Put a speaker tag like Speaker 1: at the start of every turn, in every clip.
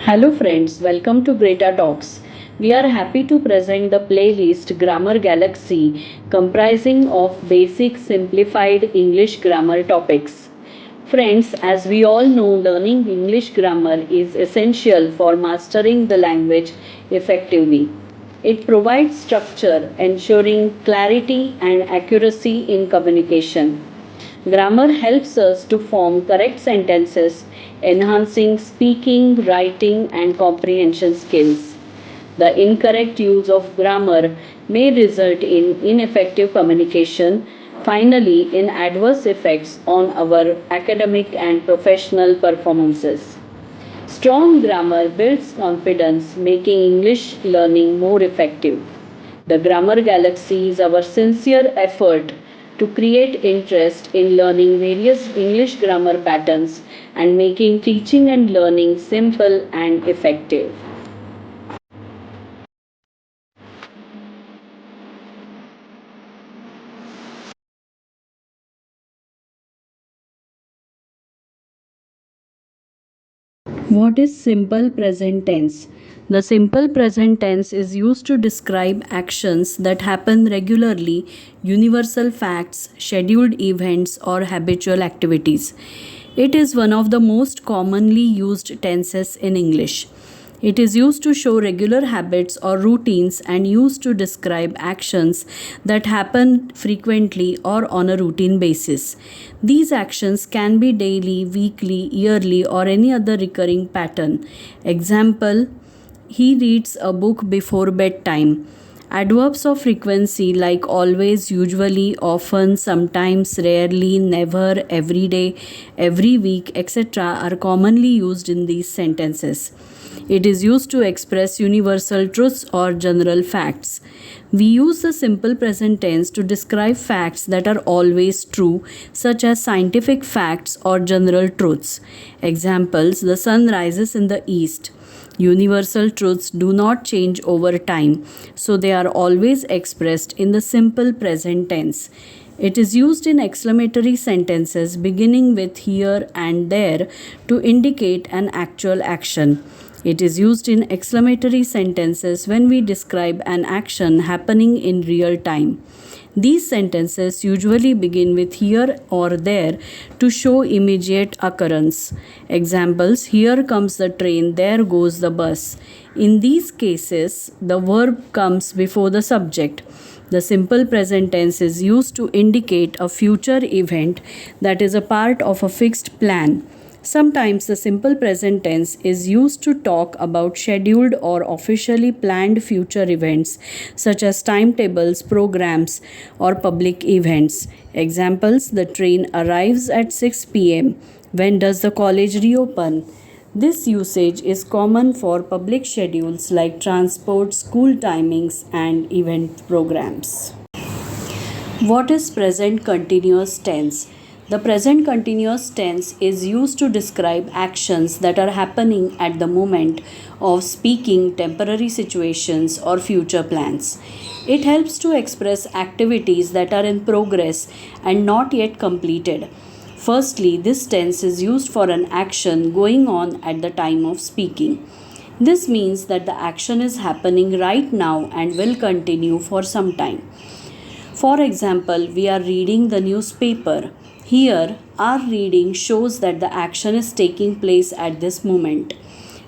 Speaker 1: Hello friends, welcome to Greta Talks. We are happy to present the playlist Grammar Galaxy comprising of basic simplified English grammar topics. Friends, as we all know, learning English grammar is essential for mastering the language effectively. It provides structure, ensuring clarity and accuracy in communication. Grammar helps us to form correct sentences, enhancing speaking, writing, and comprehension skills. The incorrect use of grammar may result in ineffective communication, finally, in adverse effects on our academic and professional performances. Strong grammar builds confidence, making English learning more effective. The Grammar Galaxy is our sincere effort to create interest in learning various English grammar patterns and making teaching and learning simple and effective. What is simple present tense? The simple present tense is used to describe actions that happen regularly, universal facts, scheduled events, or habitual activities. It is one of the most commonly used tenses in English. It is used to show regular habits or routines and used to describe actions that happen frequently or on a routine basis. These actions can be daily, weekly, yearly, or any other recurring pattern. Example: he reads a book before bedtime. Adverbs of frequency like always, usually, often, sometimes, rarely, never, every day, every week, etc. are commonly used in these sentences. It is used to express universal truths or general facts. We use the simple present tense to describe facts that are always true, such as scientific facts or general truths. Examples: the sun rises in the east. Universal truths do not change over time, so they are always expressed in the simple present tense. It is used in exclamatory sentences beginning with here and there to indicate an actual action. It is used in exclamatory sentences when we describe an action happening in real time. These sentences usually begin with here or there to show immediate occurrence. Examples: here comes the train, there goes the bus. In these cases, the verb comes before the subject. The simple present tense is used to indicate a future event that is a part of a fixed plan. Sometimes the simple present tense is used to talk about scheduled or officially planned future events such as timetables, programs, or public events. Examples: the train arrives at 6 p.m. When does the college reopen? This usage is common for public schedules like transport, school timings, and event programs. What is present continuous tense? The present continuous tense is used to describe actions that are happening at the moment of speaking, temporary situations, or future plans. It helps to express activities that are in progress and not yet completed. Firstly, this tense is used for an action going on at the time of speaking. This means that the action is happening right now and will continue for some time. For example, we are reading the newspaper. Here, our reading shows that the action is taking place at this moment.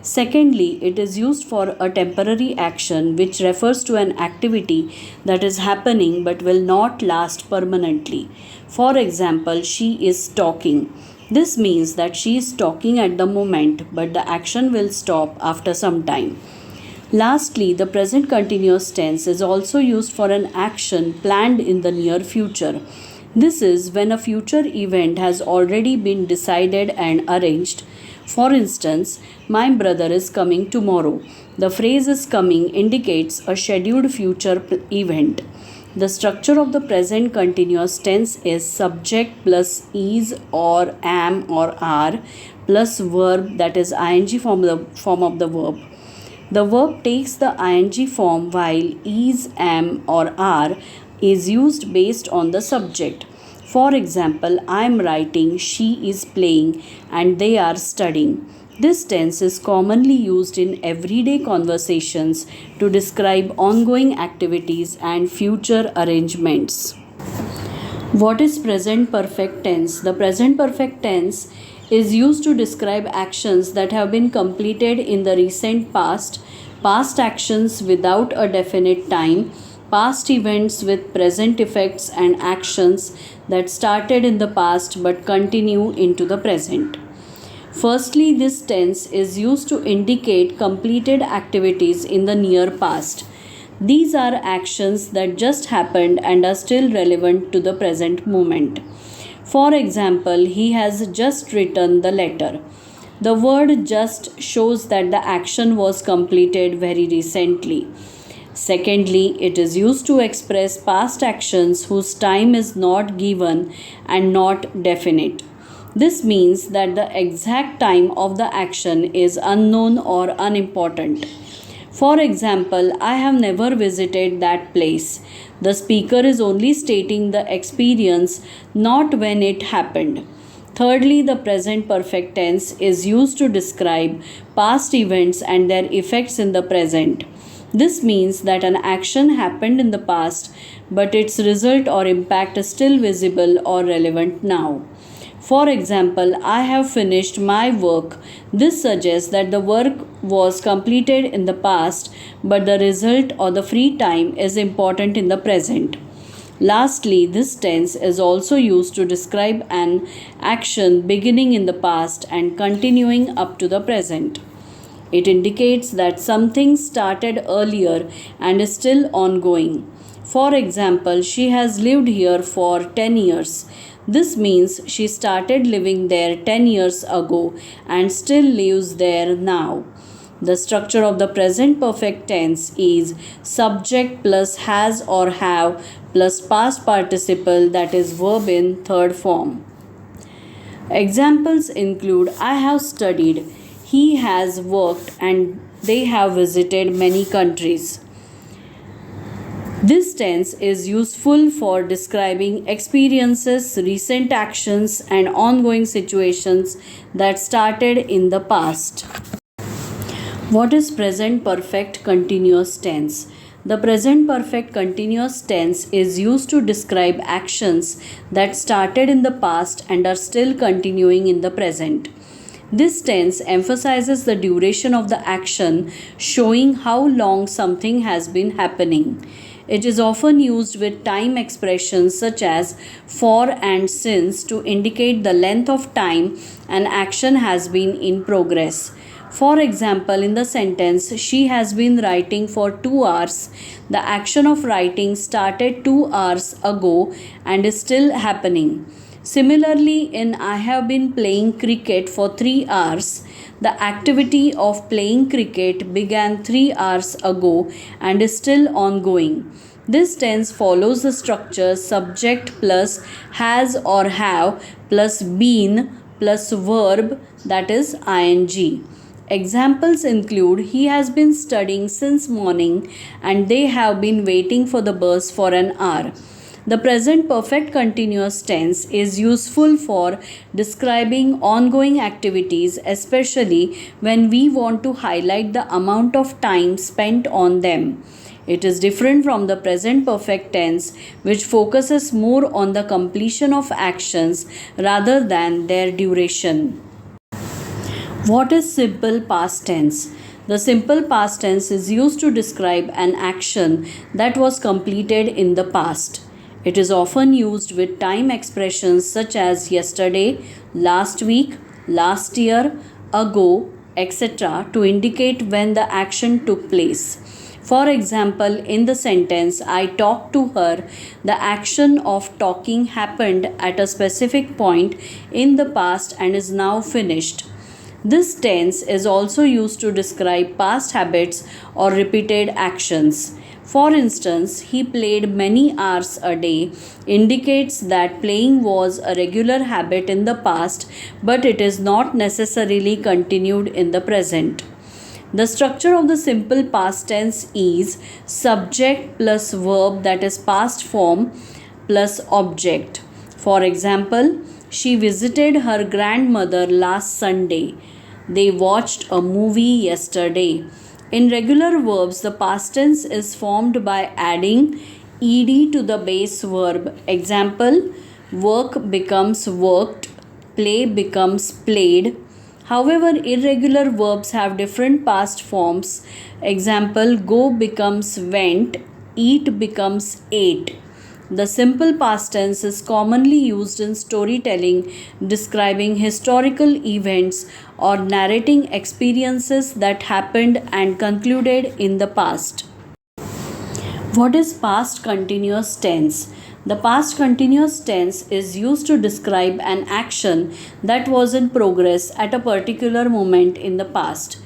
Speaker 1: Secondly, it is used for a temporary action which refers to an activity that is happening but will not last permanently. For example, she is talking. This means that she is talking at the moment, but the action will stop after some time. Lastly, the present continuous tense is also used for an action planned in the near future. This is when a future event has already been decided and arranged. For instance, my brother is coming tomorrow. The phrase is coming indicates a scheduled future event. The structure of the present continuous tense is subject plus is or am or are plus verb, that is ing form of the verb. The verb takes the ing form while is, am, or are is used based on the subject. For example, I am writing, she is playing, and they are studying. This tense is commonly used in everyday conversations to describe ongoing activities and future arrangements. What is present perfect tense? The present perfect tense is used to describe actions that have been completed in the recent past, past actions without a definite time, past events with present effects, and actions that started in the past but continue into the present. Firstly, this tense is used to indicate completed activities in the near past. These are actions that just happened and are still relevant to the present moment. For example, he has just written the letter. The word just shows that the action was completed very recently. Secondly, it is used to express past actions whose time is not given and not definite. This means that the exact time of the action is unknown or unimportant. For example, I have never visited that place. The speaker is only stating the experience, not when it happened. Thirdly, the present perfect tense is used to describe past events and their effects in the present. This means that an action happened in the past, but its result or impact is still visible or relevant now. For example, I have finished my work. This suggests that the work was completed in the past, but the result or the free time is important in the present. Lastly, this tense is also used to describe an action beginning in the past and continuing up to the present. It indicates that something started earlier and is still ongoing. For example, she has lived here for 10 years. This means she started living there 10 years ago and still lives there now. The structure of the present perfect tense is subject plus has or have plus past participle, that is verb in third form. Examples include I have studied, he has worked, and they have visited many countries. This tense is useful for describing experiences, recent actions, and ongoing situations that started in the past. What is present perfect continuous tense? The present perfect continuous tense is used to describe actions that started in the past and are still continuing in the present. This tense emphasizes the duration of the action, showing how long something has been happening. It is often used with time expressions such as for and since to indicate the length of time an action has been in progress. For example, in the sentence, she has been writing for 2 hours, the action of writing started 2 hours ago and is still happening. Similarly, in I have been playing cricket for 3 hours, the activity of playing cricket began 3 hours ago and is still ongoing. This tense follows the structure subject plus has or have plus been plus verb, that is ing. Examples include he has been studying since morning and they have been waiting for the bus for an hour. The present perfect continuous tense is useful for describing ongoing activities, especially when we want to highlight the amount of time spent on them. It is different from the present perfect tense, which focuses more on the completion of actions rather than their duration. What is simple past tense? The simple past tense is used to describe an action that was completed in the past. It is often used with time expressions such as yesterday, last week, last year, ago, etc. to indicate when the action took place. For example, in the sentence, I talked to her, the action of talking happened at a specific point in the past and is now finished. This tense is also used to describe past habits or repeated actions. For instance, he played many hours a day indicates that playing was a regular habit in the past, but it is not necessarily continued in the present. The structure of the simple past tense is subject plus verb, that is past form, plus object. For example, she visited her grandmother last Sunday. They watched a movie yesterday. In regular verbs, the past tense is formed by adding ed to the base verb. Example, work becomes worked, play becomes played. However, irregular verbs have different past forms. Example, go becomes went, eat becomes ate. The simple past tense is commonly used in storytelling, describing historical events or narrating experiences that happened and concluded in the past. What is past continuous tense? The past continuous tense is used to describe an action that was in progress at a particular moment in the past.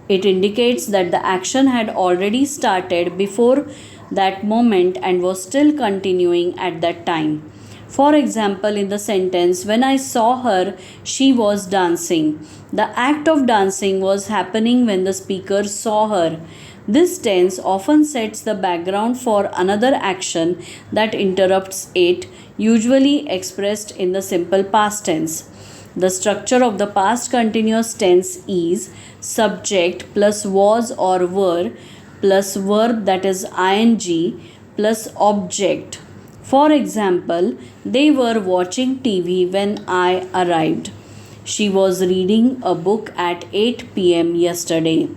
Speaker 1: It indicates that the action had already started before that moment and was still continuing at that time. For example, in the sentence, when I saw her, she was dancing. The act of dancing was happening when the speaker saw her. This tense often sets the background for another action that interrupts it, usually expressed in the simple past tense. The structure of the past continuous tense is subject plus was or were plus verb, that is ing, plus object. For example, they were watching TV when I arrived. She was reading a book at 8 pm yesterday.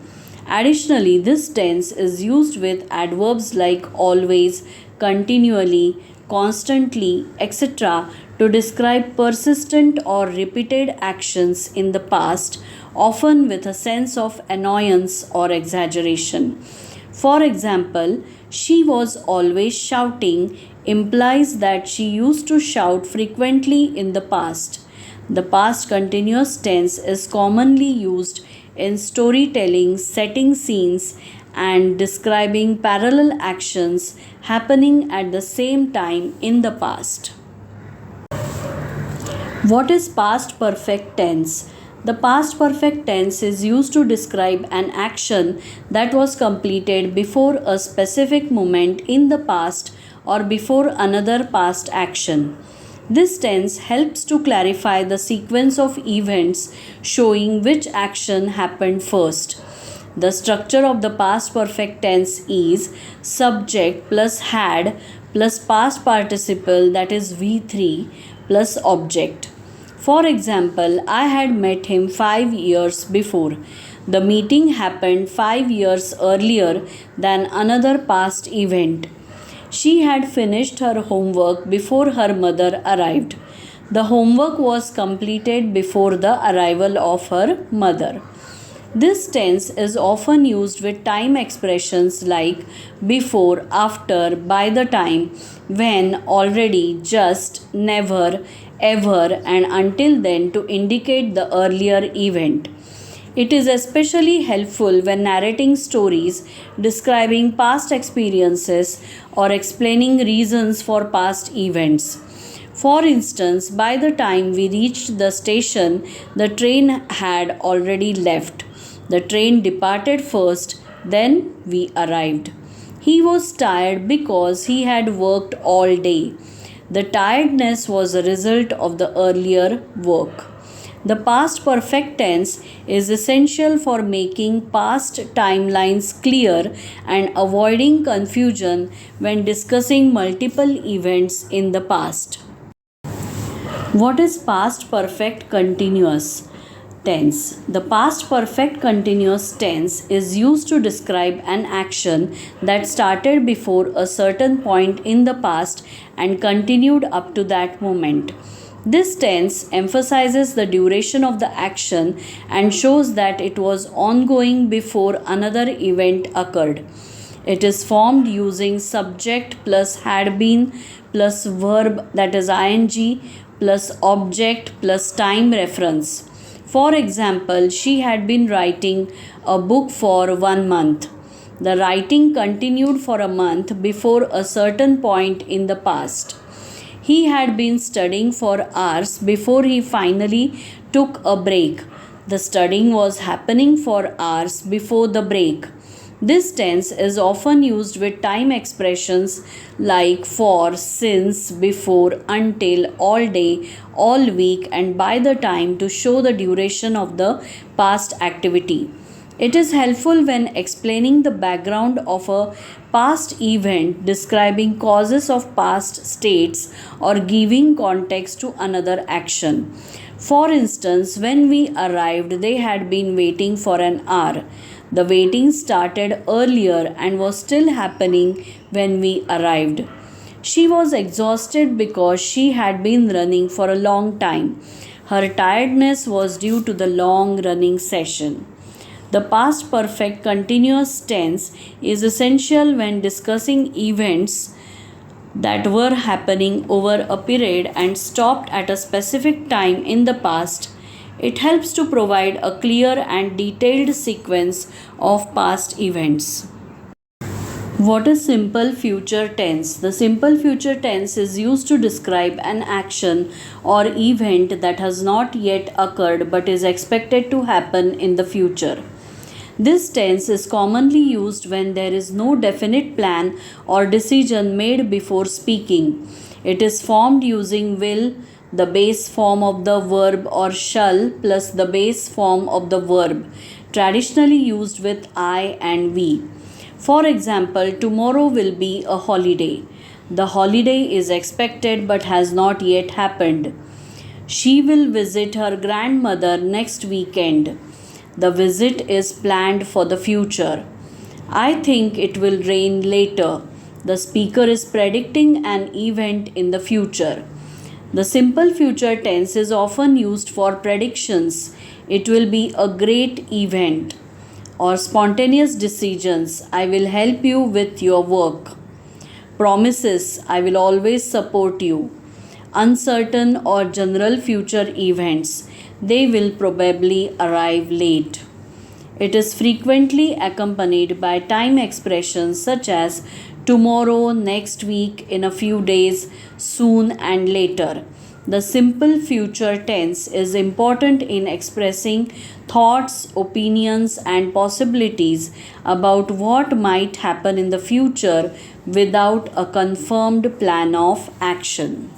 Speaker 1: Additionally, this tense is used with adverbs like always, continually, constantly, etc. to describe persistent or repeated actions in the past, often with a sense of annoyance or exaggeration. For example, she was always shouting implies that she used to shout frequently in the past. The past continuous tense is commonly used in storytelling, setting scenes, and describing parallel actions happening at the same time in the past. What is past perfect tense? The past perfect tense is used to describe an action that was completed before a specific moment in the past or before another past action. This tense helps to clarify the sequence of events, showing which action happened first. The structure of the past perfect tense is subject plus had plus past participle, that is V3, plus object. For example, I had met him 5 years before. The meeting happened 5 years earlier than another past event. She had finished her homework before her mother arrived. The homework was completed before the arrival of her mother. This tense is often used with time expressions like before, after, by the time, when, already, just, never, ever, and until then to indicate the earlier event. It is especially helpful when narrating stories, describing past experiences, or explaining reasons for past events. For instance, by the time we reached the station, the train had already left. The train departed first, then we arrived. He was tired because he had worked all day. The tiredness was a result of the earlier work. The past perfect tense is essential for making past timelines clear and avoiding confusion when discussing multiple events in the past. What is past perfect continuous tense? The past perfect continuous tense is used to describe an action that started before a certain point in the past and continued up to that moment. This tense emphasizes the duration of the action and shows that it was ongoing before another event occurred. It is formed using subject plus had been plus verb, that is ing, plus object plus time reference. For example, she had been writing a book for 1 month. The writing continued for a month before a certain point in the past. He had been studying for hours before he finally took a break. The studying was happening for hours before the break. This tense is often used with time expressions like for, since, before, until, all day, all week, and by the time to show the duration of the past activity. It is helpful when explaining the background of a past event, describing causes of past states, or giving context to another action. For instance, when we arrived, they had been waiting for an hour. The waiting started earlier and was still happening when we arrived. She was exhausted because she had been running for a long time. Her tiredness was due to the long running session. The past perfect continuous tense is essential when discussing events that were happening over a period and stopped at a specific time in the past. It helps to provide a clear and detailed sequence of past events. What is simple future tense? The simple future tense is used to describe an action or event that has not yet occurred but is expected to happen in the future. This tense is commonly used when there is no definite plan or decision made before speaking. It is formed using will, the base form of the verb, or shall plus the base form of the verb, traditionally used with I and we. For example, tomorrow will be a holiday. The holiday is expected but has not yet happened. She will visit her grandmother next weekend. The visit is planned for the future. I think it will rain later. The speaker is predicting an event in the future. The simple future tense is often used for predictions. It will be a great event. Or spontaneous decisions. I will help you with your work. Promises. I will always support you. Uncertain or general future events. They will probably arrive late. It is frequently accompanied by time expressions such as tomorrow, next week, in a few days, soon, and later. The simple future tense is important in expressing thoughts, opinions, and possibilities about what might happen in the future without a confirmed plan of action.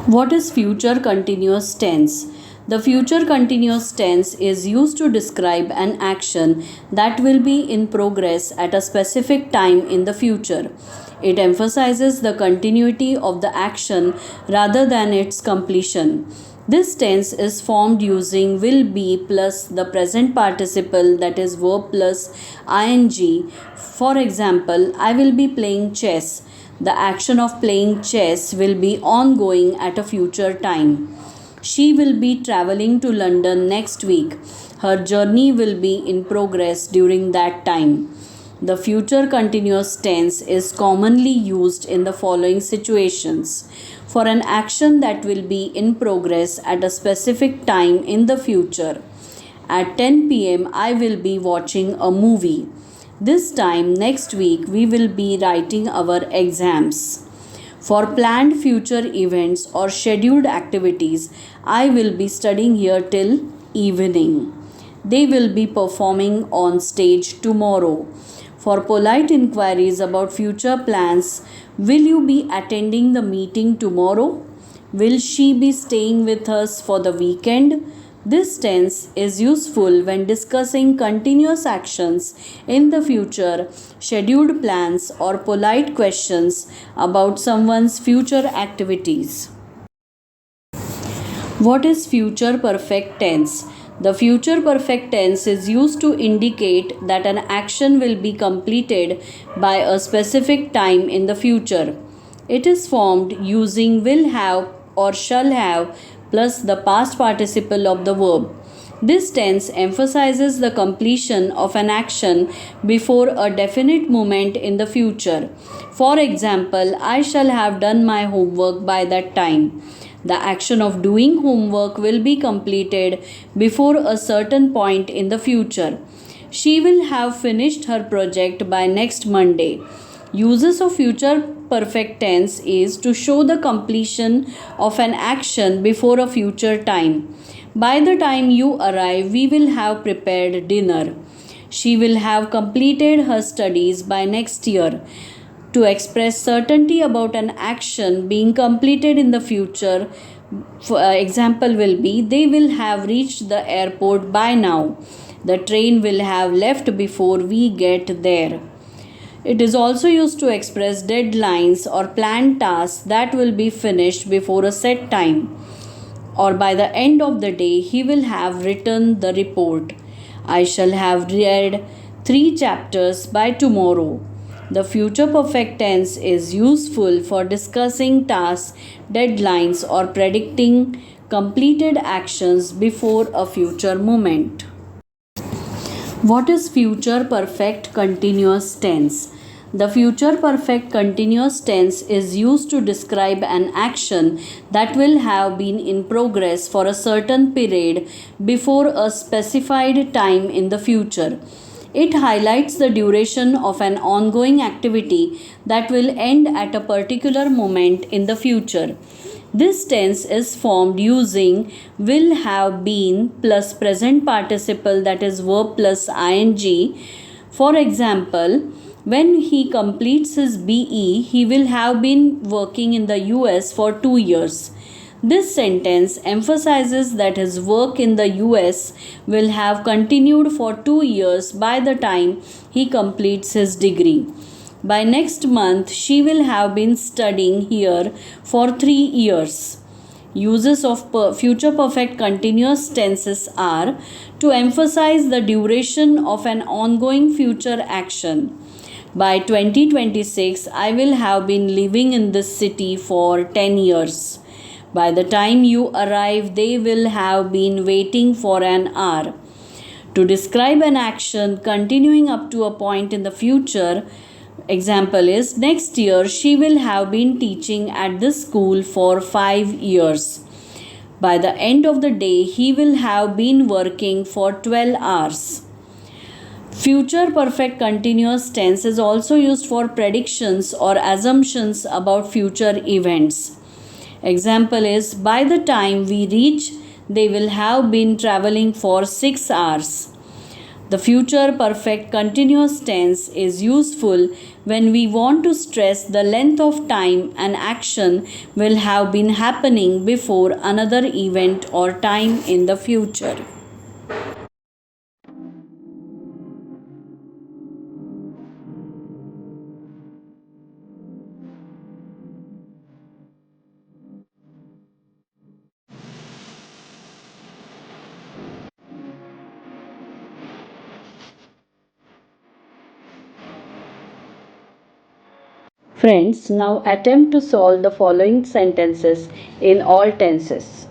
Speaker 1: What is future continuous tense? The future continuous tense is used to describe an action that will be in progress at a specific time in the future. It emphasizes the continuity of the action rather than its completion. This tense is formed using will be plus the present participle, that is verb plus ing. For example, I will be playing chess. The action of playing chess will be ongoing at a future time. She will be traveling to London next week. Her journey will be in progress during that time. The future continuous tense is commonly used in the following situations: for an action that will be in progress at a specific time in the future. At 10 pm, I will be watching a movie. This time next week, we will be writing our exams. For planned future events or scheduled activities, I will be studying here till evening. They will be performing on stage tomorrow. For polite inquiries about future plans, will you be attending the meeting tomorrow? Will she be staying with us for the weekend? This tense is useful when discussing continuous actions in the future, scheduled plans, or polite questions about someone's future activities. What is future perfect tense? The future perfect tense is used to indicate that an action will be completed by a specific time in the future. It is formed using will have or shall have plus the past participle of the verb. This tense emphasizes the completion of an action before a definite moment in the future. For example, I shall have done my homework by that time. The action of doing homework will be completed before a certain point in the future. She will have finished her project by next Monday. Uses of future perfect tense is to show the completion of an action before a future time. By the time you arrive, we will have prepared dinner. She will have completed her studies by next year. To express certainty about an action being completed in the future, example will be they will have reached the airport by now. The train will have left before we get there. It is also used to express deadlines or planned tasks that will be finished before a set time, or by the end of the day he will have written the report. I shall have read 3 chapters by tomorrow. The future perfect tense is useful for discussing tasks, deadlines, or predicting completed actions before a future moment. What is future perfect continuous tense? The future perfect continuous tense is used to describe an action that will have been in progress for a certain period before a specified time in the future. It highlights the duration of an ongoing activity that will end at a particular moment in the future. This tense is formed using will have been plus present participle, that is verb plus ing. For example, when he completes his BE, he will have been working in the US for 2 years. This sentence emphasizes that his work in the US will have continued for 2 years by the time he completes his degree. By next month, she will have been studying here for 3 years. Uses of future perfect continuous tenses are to emphasize the duration of an ongoing future action. By 2026, I will have been living in this city for 10 years. By the time you arrive, they will have been waiting for an hour. To describe an action continuing up to a point in the future, example is next year she will have been teaching at this school for 5 years. By the end of the day, he will have been working for 12 hours. Future perfect continuous tense is also used for predictions or assumptions about future events. Example is by the time we reach, they will have been traveling for 6 hours. The future perfect continuous tense is useful when we want to stress the length of time an action will have been happening before another event or time in the future. Friends, now attempt to solve the following sentences in all tenses.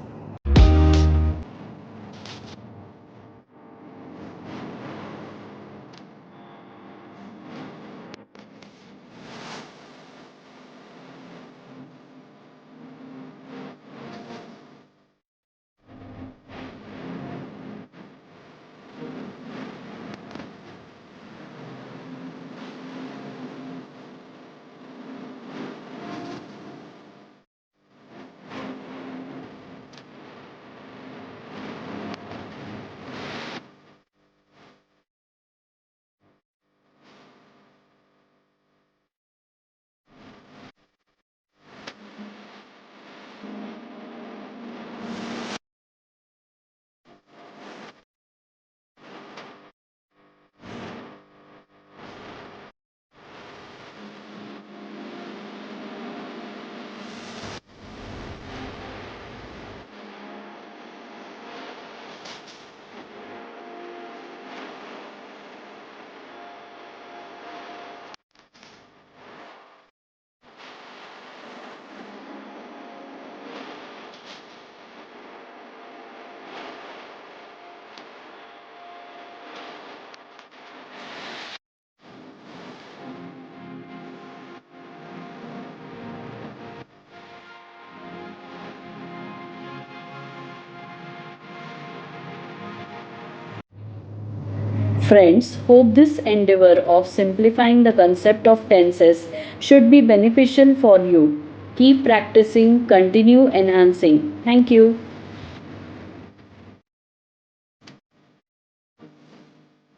Speaker 1: Friends, hope this endeavor of simplifying the concept of tenses should be beneficial for you. Keep practicing, continue enhancing. Thank you.